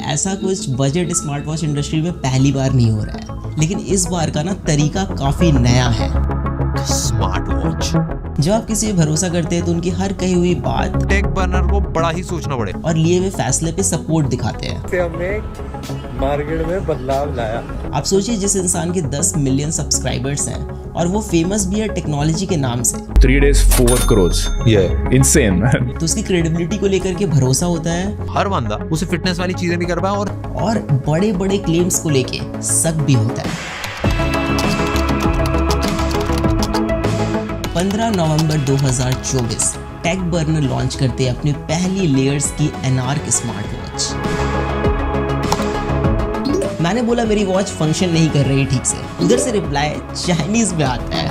ऐसा कुछ budget smart watch industry में पहली बार नहीं हो रहा है, लेकिन इस बार का ना तरीका काफी नया है। Smart watch. जब आप किसी पे भरोसा करते हैं तो उनकी हर कही हुई बात टेक बर्नर को बड़ा ही सोचना पड़े और लिए हुए फैसले पे सपोर्ट दिखाते हैं। हमने मार्केट में बदलाव लाया। आप सोचिए, जिस इंसान के 10 मिलियन सब्सक्राइबर्स हैं और वो फेमस भी है टेक्नोलॉजी के नाम से, 3 days 4 crores, insane man। तो उसकी क्रेडिबिलिटी को लेकर के भरोसा होता है। हर बंदा उसे फिटनेस वाली चीजें भी कर पाए और बड़े बड़े क्लेम्स को लेके शक भी होता है। 15 नवंबर 2024 टेक बर्नर लॉन्च करते हैं अपनी पहली लेयर्स की एनार्क स्मार्ट वॉच। मैंने बोला मेरी वॉच फंक्शन नहीं कर रही ठीक से, उधर से रिप्लाई चाइनीज में आता है।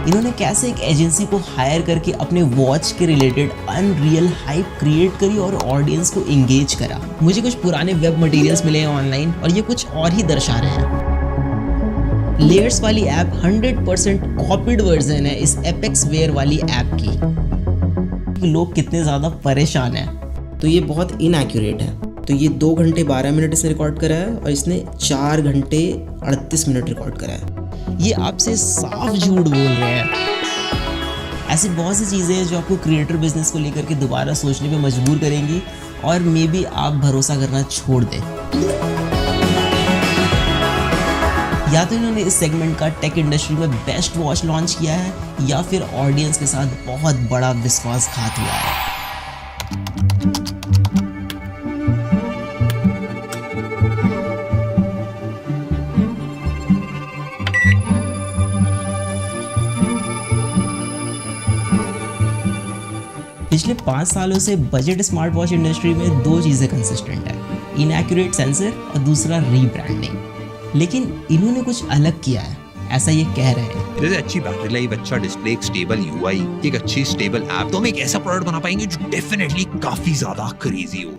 इन्होंने कैसे एक एजेंसी को हायर करके अपने वॉच के रिलेटेड अनरियल हाइप क्रिएट करी और ऑडियंस को एंगेज करा। मुझे कुछ पुराने वेब मटेरियल्स मिले हैं ऑनलाइन और ये कुछ और ही दर्शा रहे हैं। लेयर्स वाली ऐप 100% कॉपीड वर्जन है इस एपेक्स वेयर वाली ऐप की। लोग कितने ज़्यादा परेशान हैं। तो ये बहुत इनएक्यूरेट है। तो ये 2 घंटे 12 मिनट इसने रिकॉर्ड करा है और इसने 4 घंटे 38 मिनट रिकॉर्ड करा है। ये आपसे साफ झूठ बोल रहे हैं। ऐसी बहुत सी चीज़ें हैं जो आपको क्रिएटर बिजनेस को लेकर के दोबारा सोचने पे मजबूर करेंगी और मे बी आप भरोसा करना छोड़ दें। या तो इन्होंने इस सेगमेंट का टेक इंडस्ट्री में बेस्ट वॉच लॉन्च किया है या फिर ऑडियंस के साथ बहुत बड़ा विश्वासघात हुआ है। पिछले 5 सालों से बजट स्मार्ट वॉच इंडस्ट्री में 2 चीज़ें कंसिस्टेंट है, इनएक्यूरेट सेंसर और दूसरा रीब्रांडिंग। लेकिन इन्होंने कुछ अलग किया है, ऐसा ये कह रहे हैं। जैसे अच्छी बैटरी लाइफ, अच्छा डिस्प्ले, एक स्टेबल यूआई, एक अच्छी स्टेबल ऐप, तो हम एक ऐसा प्रोडक्ट बना पाएंगे जो डेफिनेटली काफी ज्यादा क्रेजी हो।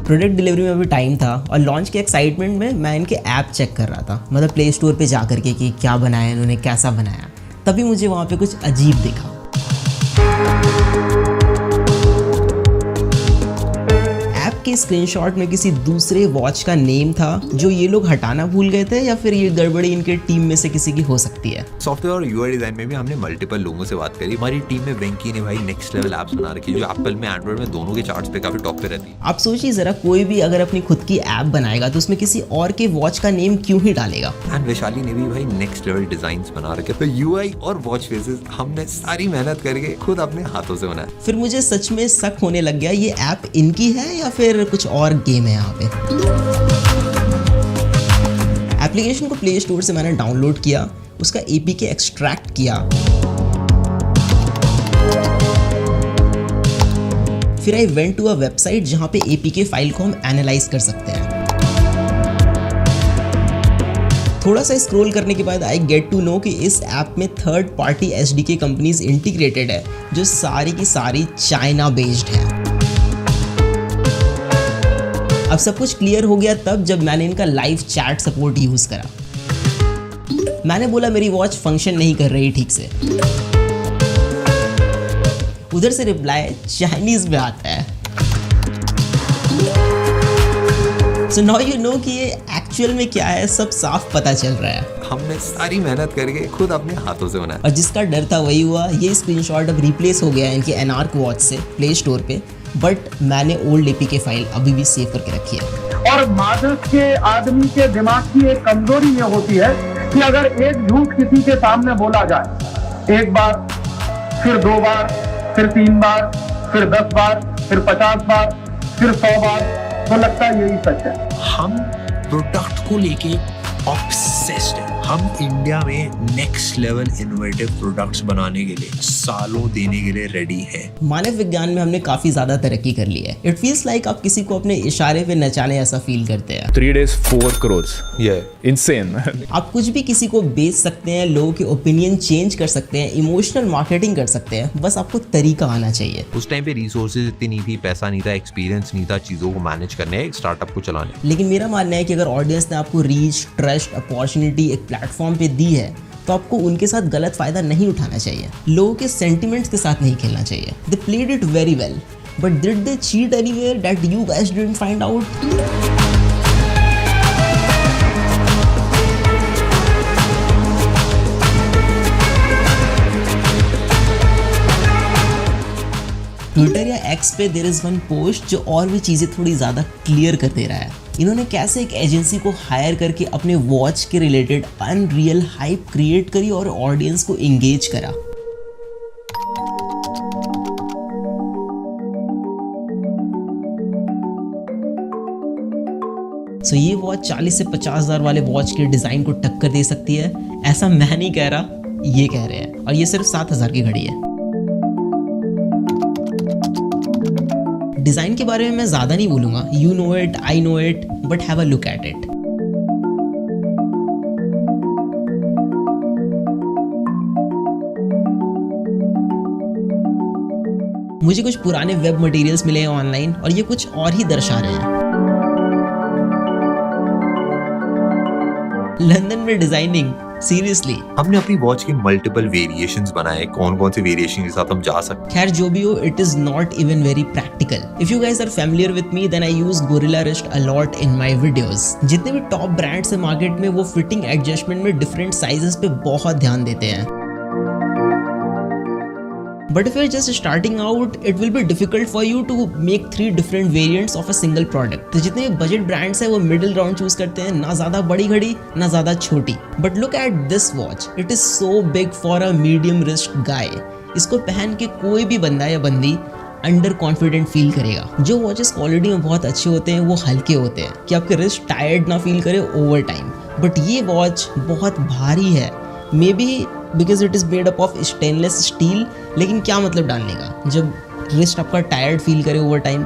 प्रोडक्ट डिलीवरी में भी टाइम था और लॉन्च के एक्साइटमेंट में मैं इनके ऐप चेक कर रहा था, मतलब प्ले स्टोर पे जा करके कि क्या बनाया इन्होंने, कैसा बनाया। तभी मुझे वहाँ पे कुछ अजीब दिखा। ऐप के स्क्रीनशॉट में किसी दूसरे वॉच का नेम था जो ये लोग हटाना भूल गए थे या फिर ये गड़बड़ी इनके टीम में से किसी की हो सकती है। सॉफ्टवेयर और यूआई डिजाइन में भी हमने मल्टीपल लोगों से बात करी। हमारी टीम में वेंकी ने भाई नेक्स्ट लेवल एप्स बना रखी है जो एप्पल में, एंड्रॉइड में, दोनों के चार्ट्स पे काफी टॉप पे रहती है। आप सोचिए जरा, कोई भी अगर अपनी खुद की ऐप बनाएगा तो उसमें किसी और के वॉच का नेम क्यों ही डालेगा। एंड वैशाली ने भी भाई नेक्स्ट लेवल डिजाइन्स बना रखे। तो यूआई और वॉच फेसेस हमने सारी मेहनत करके खुद अपने हाथों से बनाया। फिर मुझे सच में शक होने लग गया, ये ऐप इनकी है या फिर कुछ और गेम है यहाँ पे। एप्लीकेशन को प्ले स्टोर से मैंने डाउनलोड किया, उसका एपीके एक्सट्रैक्ट किया, फिर I went to a website जहां पे एपीके फाइल को हम एनालाइज कर सकते हैं। थोड़ा सा स्क्रॉल करने के बाद आई गेट टू नो कि इस ऐप में third party SDK companies integrated है जो सारी की सारी चाइना बेस्ड है। अब सब कुछ क्लियर हो गया तब जब मैंने इनका लाइव चैट सपोर्ट यूज करा। मैंने बोला मेरी वॉच फंक्शन नहीं कर रही ठीक से, उधर से रिप्लाई चाइनीज में आता है। सो नाउ यू नो कि ये एक्चुअल में क्या है, सब साफ पता चल रहा है। हमने सारी मेहनत करके खुद अपने हाथों से बनाया और जिसका डर था वही हुआ। ये स्क्रीनशॉट अब रिप्लेस हो गया है इनकी एनार्क वॉच से प्ले स्टोर पे, बट मैंने ओल्ड एपीके फाइल अभी भी सेव करके रखी है। और मादक के आदमी के दिमाग की एक कमजोरी ये होती है कि अगर एक झूठ किसी के सामने बोला जाए, एक बार, फिर 2 बार, फिर 3 बार, फिर 10 बार, फिर 50 बार, फिर 100 बार, तो लगता है यही सच है। हम प्रोडक्ट को लेके ऑब्सेस्ड हैं। हम इंडिया में नेक्स्ट लेवल इनोवेटिव प्रोडक्ट्स बनाने के लिए सालों देने के लिए रेडी हैं। मानव विज्ञान में हमने काफी ज्यादा तरक्की कर ली है। इट फील्स लाइक आप किसी को अपने इशारे पे नचाने ऐसा फील करते हैं। 3 days 4 crores. Yeah, insane. आप कुछ भी किसी को बेच सकते हैं, लोगों के ओपिनियन चेंज कर सकते हैं, इमोशनल मार्केटिंग कर सकते हैं, बस आपको तरीका आना चाहिए। उस टाइम पे रिसोर्सेज इतनी नहीं थी, पैसा नहीं था, एक्सपीरियंस नहीं था चीजों को मैनेज करने, एक स्टार्टअप को चलाने। लेकिन मेरा मानना है कि अगर ऑडियंस ने आपको रीच, ट्रस्ट, अपॉर्चुनिटी एक प्लेटफॉर्म पे दी है तो आपको उनके साथ गलत फायदा नहीं उठाना चाहिए, लोगों के सेंटिमेंट्स के साथ नहीं खेलना चाहिए। They played it very well, but did they cheat anywhere that you guys didn't find out? Twitter या एक्स पे देयर इज वन पोस्ट जो और भी चीज़ें थोड़ी ज़्यादा क्लियर कर दे रहा है। इन्होंने कैसे एक एजेंसी को हायर करके अपने वॉच के रिलेटेड अनरियल हाइप क्रिएट करी और ऑडियंस को एंगेज करा। सो ये वॉच 40 से 50,000 वाले वॉच के डिज़ाइन को टक्कर दे सकती है, ऐसा मैं नहीं कह रहा, ये कह रहे हैं। और ये सिर्फ 7,000 की घड़ी है। डिज़ाइन के बारे में मैं ज़्यादा नहीं बोलूँगा, you know it, I know it, but have a look at it. मुझे कुछ पुराने वेब मटेरियल्स मिले हैं ऑनलाइन और ये कुछ और ही दर्शा रहे हैं। लंदन में डिजाइनिंग, सीरियसली। हमने अपनी वॉच के मल्टीपल वेरिएशंस बनाए, कौन कौन से वेरिएशन के साथ हम जा सकते हैं। खैर जो भी हो, it is not even very practical. If you guys are familiar with me then I use gorilla wrist a lot in my videos. जितने भी टॉप ब्रांड्स है मार्केट में वो फिटिंग एडजस्टमेंट में डिफरेंट साइजेस पे बहुत ध्यान देते हैं। But if you're just starting out, it will be difficult for you to make 3 different variants of a single product. तो जितने बजट ब्रांड्स हैं वो मिडिल राउंड चूज करते हैं, ना ज़्यादा बड़ी घड़ी ना ज़्यादा छोटी। But look at this watch, it is so big for a medium wrist guy. इसको पहन के कोई भी बंदा या बंदी अंडर कॉन्फिडेंट फील करेगा। जो वॉचेस क्वालिटी में बहुत अच्छे होते हैं वो हल्के होते हैं कि आपके रिस्ट टायर्ड ना फील करे ओवर टाइम। बट ये वॉच बहुत भारी है, may be because it is made up of stainless steel. लेकिन क्या मतलब डालने का जब रिस्ट आपका टायर्ड फील करे ओवर टाइम।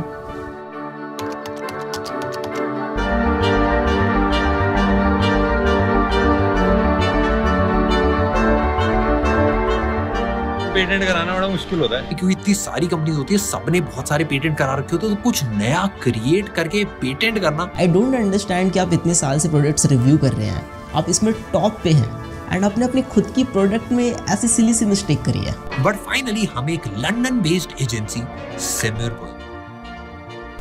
पेटेंट कराना बड़ा मुश्किल होता है क्योंकि इतनी सारी कंपनीज होती है, सबने बहुत सारे पेटेंट करा रखे होते हैं, तो कुछ नया क्रिएट करके पेटेंट करना। आई डोंट अंडरस्टैंड कि आप इतने साल से प्रोडक्ट्स रिव्यू कर रहे हैं, आप इसमें टॉप पे हैं एंड आपने अपनी खुद की प्रोडक्ट में ऐसी सिली सी मिस्टेक करी है। बट फाइनली हम एक लंदन बेस्ड एजेंसी सिमिर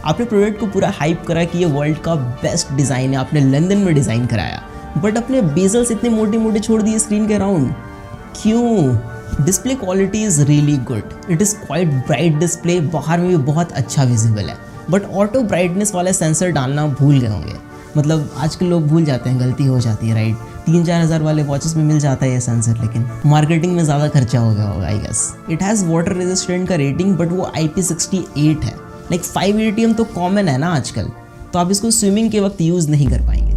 आपने प्रोडक्ट को पूरा हाइप करा कि ये वर्ल्ड का बेस्ट डिज़ाइन है, आपने लंदन में डिज़ाइन कराया, बट अपने बेजल्स इतने मोटे मोटे छोड़ दिए स्क्रीन के अराउंड, क्यों? Display quality is really good, it is quite bright display, बाहर में भी बहुत अच्छा विजिबल है, बट ऑटो ब्राइटनेस वाला सेंसर डालना भूल गए होंगे। मतलब आजकल लोग भूल जाते हैं, गलती हो जाती है, राइट? 3-4 हज़ार वाले वॉचेस में मिल जाता है ये सेंसर, लेकिन मार्केटिंग में ज़्यादा खर्चा हो गया होगा I guess. It has water resistant का रेटिंग, बट वो IP68 है। लाइक 5 ATM तो कॉमन है ना आजकल, तो आप इसको स्विमिंग के वक्त यूज़ नहीं कर पाएंगे।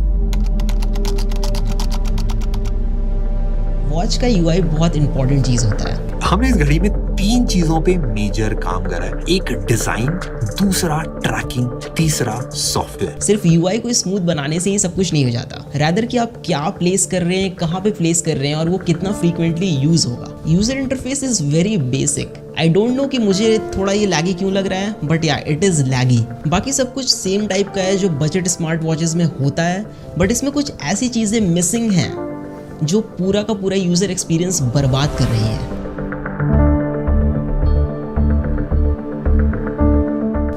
वॉच का UI बहुत इंपॉर्टेंट चीज़ होता है। हमने इस घड़ी में 3 चीजों पे मेजर काम करा है, एक डिजाइन, दूसरा ट्रैकिंग, तीसरा सॉफ्टवेयर। सिर्फ UI को स्मूथ बनाने से ही सब कुछ नहीं हो जाता, रैदर कि आप क्या प्लेस कर रहे हैं, कहाँ पे प्लेस कर रहे हैं और वो कितना फ्रीक्वेंटली यूज होगा। User interface is very basic. I don't know कि मुझे थोड़ा ये लैगी क्यों लग रहा है, बट या इट इज लैगी। बाकी सब कुछ सेम टाइप का है जो बजट स्मार्ट वॉचेस में होता है, बट इसमें कुछ ऐसी चीजें मिसिंग हैं जो पूरा का पूरा यूजर एक्सपीरियंस बर्बाद कर रही है।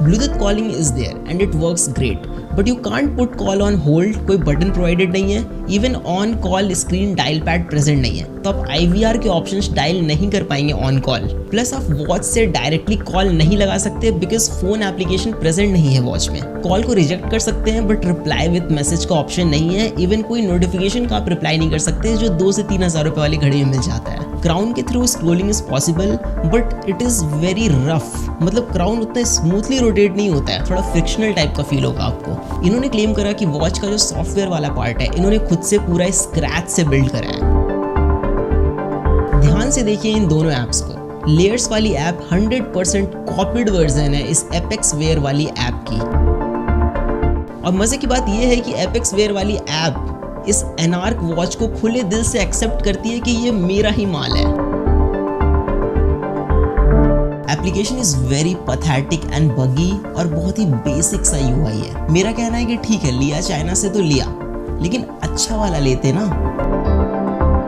Bluetooth calling is there and it works great, but you can't put call on hold, कोई बटन प्रोवाइडेड नहीं है, even on call screen dial pad present नहीं है, तो आप IVR के ऑप्शंस डायल नहीं कर पाएंगे ऑन कॉल। प्लस आप वॉच से डायरेक्टली कॉल नहीं लगा सकते बिकॉज फोन एप्लीकेशन प्रेजेंट नहीं है वॉच में। कॉल को रिजेक्ट कर सकते हैं बट रिप्लाई विद मैसेज का ऑप्शन नहीं है। इवन कोई नोटिफिकेशन का आप रिप्लाई नहीं कर सकते जो 2 से 3 हज़ार रुपए वाली घड़ी में मिल जाता है। क्राउन के through scrolling is possible but it is very rough, मतलब क्राउन उतना स्मूथली रोटेट नहीं होता है, थोड़ा फ्रिक्शनल टाइप का फील होगा आपको। इन्होंने क्लेम करा कि वॉच का जो सॉफ्टवेयर वाला पार्ट है इन्होंने खुद से पूरा स्क्रैच से बिल्ड करा है। ध्यान से देखिए इन दोनों ऐप्स को। लेयर्स वाली ऐप 100% कॉपीड वर्जन है इस एपेक्स वेयर वाली ऐप की। और मजे की बात यह है कि एपेक्स वेयर वाली ऐप इस एनार्क वॉच को खुले दिल से एक्सेप्ट करती है कि ये मेरा ही माल है। Application is very pathetic and बगी और बहुत ही बेसिक सा यूआई है। मेरा कहना है कि ठीक है, लिया चाइना से तो लिया, लेकिन अच्छा वाला लेते ना।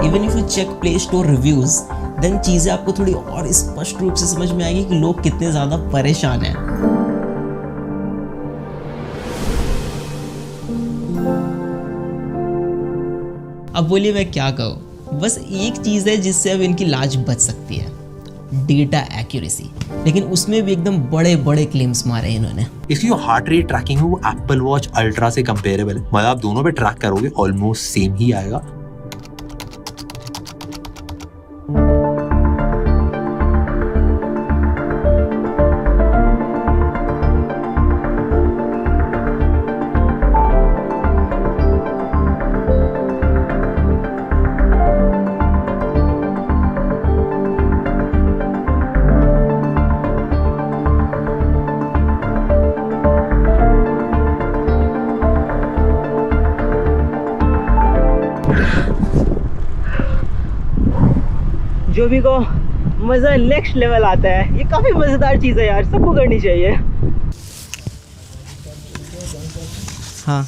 Even if you check Play Store reviews then चीजें आपको थोड़ी और स्पष्ट रूप से समझ में आएगी कि लोग कितने ज्यादा परेशान हैं। अब बोलिए मैं क्या कहूँ, बस एक चीज है जिससे अब इनकी लाज बच सकती है, डेटा एक्यूरेसी। लेकिन उसमें भी एकदम बड़े बड़े क्लेम्स मारे इन्होंने। इसकी जो हार्ट रेट ट्रैकिंग है वो एप्पल वॉच अल्ट्रा से कंपेरेबल है, मतलब आप दोनों पे ट्रैक करोगे ऑलमोस्ट सेम ही आएगा। जो भी को मज़ा नेक्स्ट लेवल आता है, ये काफ़ी मज़ेदार चीज़ है यार, सबको करनी चाहिए। हाँ,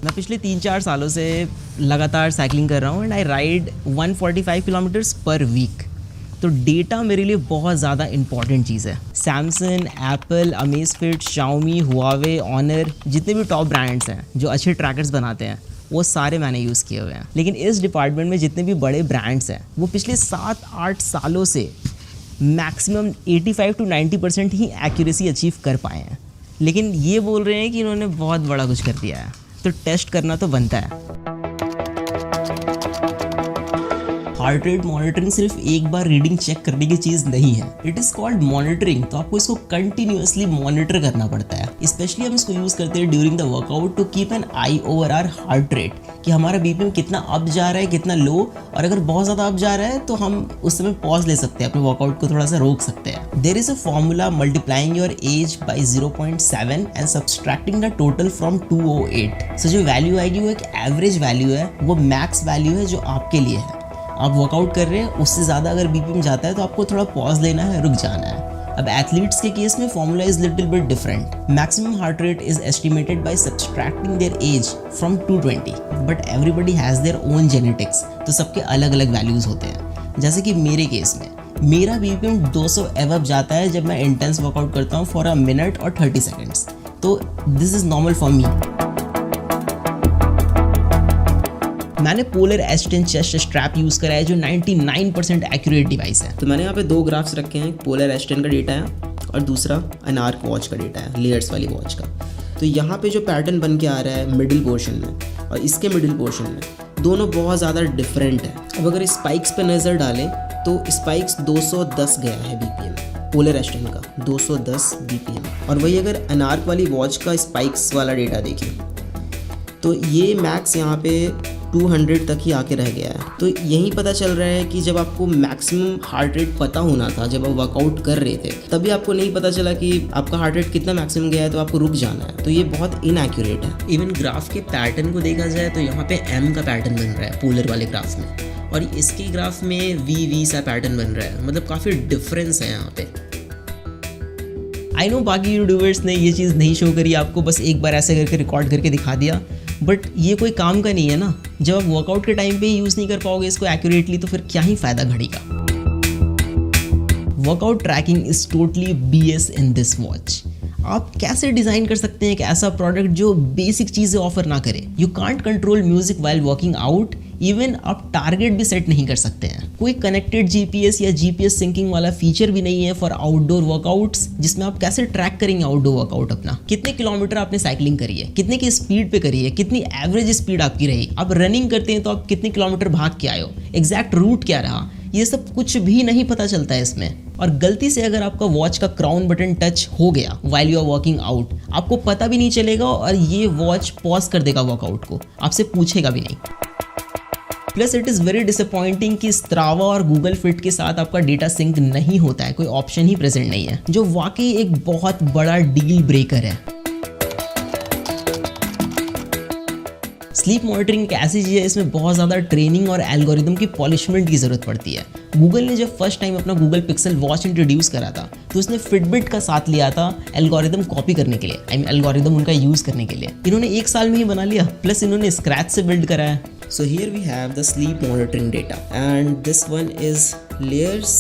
मैं पिछले 3-4 सालों से लगातार साइकिलिंग कर रहा हूँ and I ride 145 kilometres per week. तो डेटा मेरे लिए बहुत ज़्यादा इंपॉर्टेंट चीज़ है। Samsung, Apple, Amazfit, Xiaomi, Huawei, Honor, जितने भी टॉप ब्रांड्स हैं जो अच्छे ट्रैकर्स बनाते हैं वो सारे मैंने यूज़ किए हुए हैं। लेकिन इस डिपार्टमेंट में जितने भी बड़े ब्रांड्स हैं वो पिछले 7-8 सालों से maximum 85 to 90% he accuracy achieve कर पाए हैं। लेकिन ये बोल रहे हैं कि इन्होंने बहुत बड़ा कुछ कर दिया है, तो टेस्ट करना तो बनता है। हार्ट रेट मॉनिटरिंग सिर्फ एक बार रीडिंग चेक करने की चीज़ नहीं है, इट इज़ कॉल्ड मॉनिटरिंग। तो आपको इसको कंटिन्यूअसली मॉनिटर करना पड़ता है। स्पेशली हम इसको यूज़ करते हैं during the workout to keep an eye over our heart rate, कि हमारा बीपीएम कितना अप जा रहा है, कितना लो, और अगर बहुत ज़्यादा अप जा रहा है तो हम उस समय पॉज ले सकते हैं, अपने वर्कआउट को थोड़ा सा रोक सकते हैं। There is a formula multiplying your age by 0.7 and subtracting the total from 208। So जो वैल्यू आएगी वो एक एवरेज वैल्यू है, वो मैक्स वैल्यू है जो आपके लिए है। आप वर्कआउट कर रहे हैं, उससे ज़्यादा अगर बीपीएम जाता है तो आपको थोड़ा पॉज लेना है, रुक जाना है। अब एथलीट्स के केस में formula is little bit different. Maximum heart rate is estimated by subtracting their age from 220, but everybody has their own genetics, तो सबके अलग अलग वैल्यूज़ होते हैं। जैसे कि मेरे केस में मेरा बीपीएम 200 एवब जाता है जब मैं इंटेंस वर्कआउट करता हूँ फॉर अ मिनट और 30 सेकेंड्स, तो this is normal for me. मैंने पोलर एस10 चेस्ट स्ट्रैप यूज़ करा है जो 99% एक्यूरेट डिवाइस है। तो मैंने यहाँ पे 2 ग्राफ्स रखे हैं, पोलर एस10 का डेटा है और दूसरा एनार्क वॉच का डेटा है, लेयर्स वाली वॉच का। तो यहाँ पे जो पैटर्न बन के आ रहा है मिडिल पोर्शन में और इसके मिडिल पोर्शन में, दोनों बहुत ज़्यादा डिफरेंट है। अब अगर स्पाइक्स पे नज़र डालें तो स्पाइक्स 210 गया है बीपीएम पोलर एस10 का, 210 बीपीएम। और वही अगर एनार्क वाली वॉच का स्पाइक्स वाला डेटा देखें तो ये मैक्स यहाँ पे 200 तक ही आके रह गया है। तो यही पता चल रहा है कि जब आपको मैक्सिमम हार्ट रेट पता होना था, जब आप वर्कआउट कर रहे थे, तभी आपको नहीं पता चला कि आपका हार्ट रेट कितना मैक्सिमम गया है, तो आपको रुक जाना है। तो ये बहुत इनएक्यूरेट है। इवन ग्राफ के पैटर्न को देखा जाए तो यहाँ पे एम का पैटर्न बन रहा है पोलर वाले ग्राफ में, और इसके ग्राफ में वी सा पैटर्न बन रहा है, मतलब काफ़ी डिफरेंस है यहाँ पे। आई नो बाकी यूट्यूबर्स ने ये चीज़ नहीं शो करी आपको, बस एक बार ऐसे करके रिकॉर्ड करके दिखा दिया, बट ये कोई काम का नहीं है ना। जब आप वर्कआउट के टाइम पे ही यूज़ नहीं कर पाओगे इसको एक्यूरेटली तो फिर क्या ही फ़ायदा घड़ी का। Workout tracking is totally BS in this watch. आप कैसे डिज़ाइन कर सकते हैं एक ऐसा प्रोडक्ट जो बेसिक चीज़ें ऑफर ना करे? You can't control music while working out, even आप टारगेट भी सेट नहीं कर सकते हैं। कोई कनेक्टेड GPS या GPS सिंकिंग वाला फीचर भी नहीं है फॉर आउटडोर वर्कआउट्स, जिसमें आप कैसे ट्रैक करेंगे आउटडोर वर्कआउट अपना। कितने किलोमीटर आपने साइकिलिंग करी है, कितने की स्पीड पे करी है, कितनी एवरेज स्पीड आपकी रही, आप रनिंग करते हैं तो आप कितने किलोमीटर भाग के आए हो, एग्जैक्ट रूट क्या रहा, ये सब कुछ भी नहीं पता चलता है इसमें। और गलती से अगर आपका वॉच का क्राउन बटन टच हो गया while you are working out, आपको पता भी नहीं चलेगा और ये वॉच पॉज कर देगा वर्कआउट को, आपसे पूछेगा भी नहीं। Plus it is very disappointing कि स्ट्रावा और गूगल फिट के साथ आपका डेटा सिंक नहीं होता है, कोई ऑप्शन ही प्रेजेंट नहीं है, जो वाकई एक बहुत बड़ा डील ब्रेकर है। स्लीप मॉनिटरिंग एक ऐसी चीज़ है, इसमें बहुत ज़्यादा ट्रेनिंग और एल्गोरिदम की पॉलिशमेंट की ज़रूरत पड़ती है। गूगल ने जब फर्स्ट टाइम अपना गूगल पिक्सल वॉच इंट्रोड्यूस करा था तो उसने फिटबिट का साथ लिया था एल्गोरिदम कॉपी करने के लिए, एल्गोरिदम उनका यूज़ करने के लिए। इन्होंने 1 साल में ही बना लिया, प्लस इन्होंने स्क्रैच से बिल्ड करा है। So here we have the sleep monitoring data, and this one is layers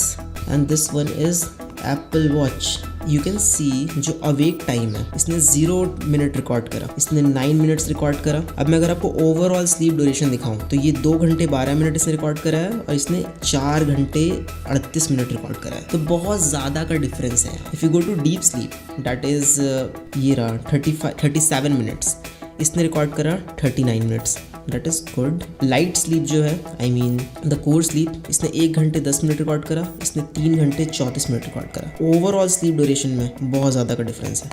and this one is Apple Watch. You can see जो अवेक टाइम है इसने 0 मिनट रिकॉर्ड करा, इसने 9 मिनट्स रिकॉर्ड करा। अब मैं अगर आपको ओवरऑल स्लीप ड्यूरेशन दिखाऊं तो ये 2 घंटे 12 मिनट इसने रिकॉर्ड करा है और इसने 4 घंटे 38 मिनट रिकॉर्ड करा है, तो बहुत ज़्यादा का डिफरेंस है। If you go to deep sleep that is ये रहा 37 मिनट्स, इसने रिकॉर्ड करा 39 minutes, that is good. Light sleep जो है I mean the core sleep, इसने 1 घंटे 10 मिनट रिकॉर्ड करा, इसने 3 घंटे 34 मिनट रिकॉर्ड करा। ओवरऑल स्लीप ड्यूरेशन में बहुत ज़्यादा का डिफरेंस है।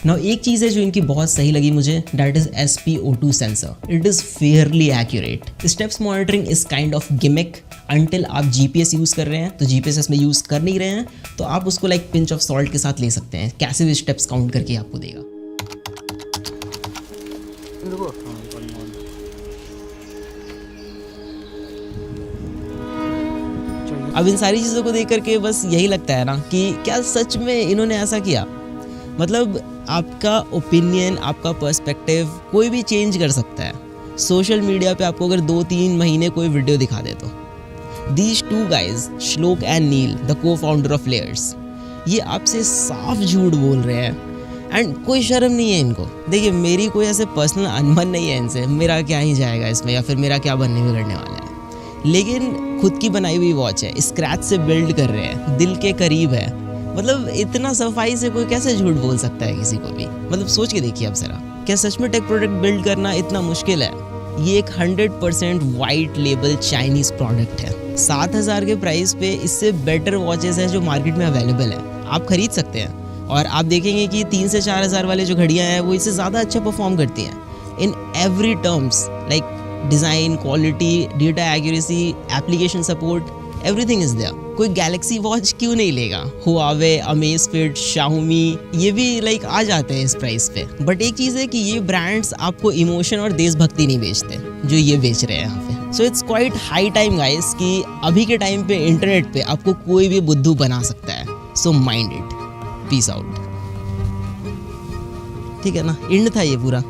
नाउ एक चीज़ है जो इनकी बहुत सही लगी मुझे, that is SpO2 sensor. It is Fairlie accurate. Steps monitoring is kind of gimmick until आप GPS यूज़ कर रहे हैं, तो GPS इसमें यूज़ कर नहीं रहे हैं तो आप उसको लाइक पिंच ऑफ सॉल्ट के साथ ले सकते हैं, कैसे भी स्टेप्स काउंट करके आपको देगा। अब इन सारी चीज़ों को देख करके बस यही लगता है ना कि क्या सच में इन्होंने ऐसा किया। मतलब आपका ओपिनियन, आपका पर्सपेक्टिव कोई भी चेंज कर सकता है। सोशल मीडिया पे आपको अगर 2-3 महीने कोई वीडियो दिखा दे तो these 2 guys Shlok and Neel the co-founder of Layers, ये आपसे साफ झूठ बोल रहे हैं एंड कोई शर्म नहीं है इनको। देखिए मेरी कोई ऐसे पर्सनल अनबन नहीं है इनसे, मेरा क्या ही जाएगा इसमें या फिर मेरा क्या बनने बिगड़ने वाला है, लेकिन खुद की बनाई हुई वॉच है, स्क्रैच से बिल्ड कर रहे हैं, दिल के करीब है। मतलब इतना सफाई से कोई कैसे झूठ बोल सकता है किसी को भी। मतलब सोच के देखिए अब जरा, क्या सच में टेक प्रोडक्ट बिल्ड करना इतना मुश्किल है? ये एक 100% वाइट लेबल चाइनीज प्रोडक्ट है। 7,000 के प्राइस पे इससे बेटर वॉचेस हैं जो मार्केट में अवेलेबल है, आप खरीद सकते हैं। और आप देखेंगे कि 3 से 4,000 वाले जो घड़ियाँ हैं वो इससे ज़्यादा अच्छा परफॉर्म करती हैं in every terms, like design, quality, data accuracy, application support, everything is there. कोई गैलेक्सी वॉच क्यों नहीं लेगा? हुआवे, अमेज़फिट, शाओमी, ये भी लाइक आ जाते हैं इस प्राइस पे। बट एक चीज़ है कि ये ब्रांड्स आपको इमोशन और देशभक्ति नहीं बेचते जो ये बेच रहे हैं यहाँ पे। So it's quite high time guys कि अभी के टाइम पे इंटरनेट पे आपको कोई भी बुद्धू बना सकता है। So mind it, peace out. ठीक है ना, एंड था ये पूरा।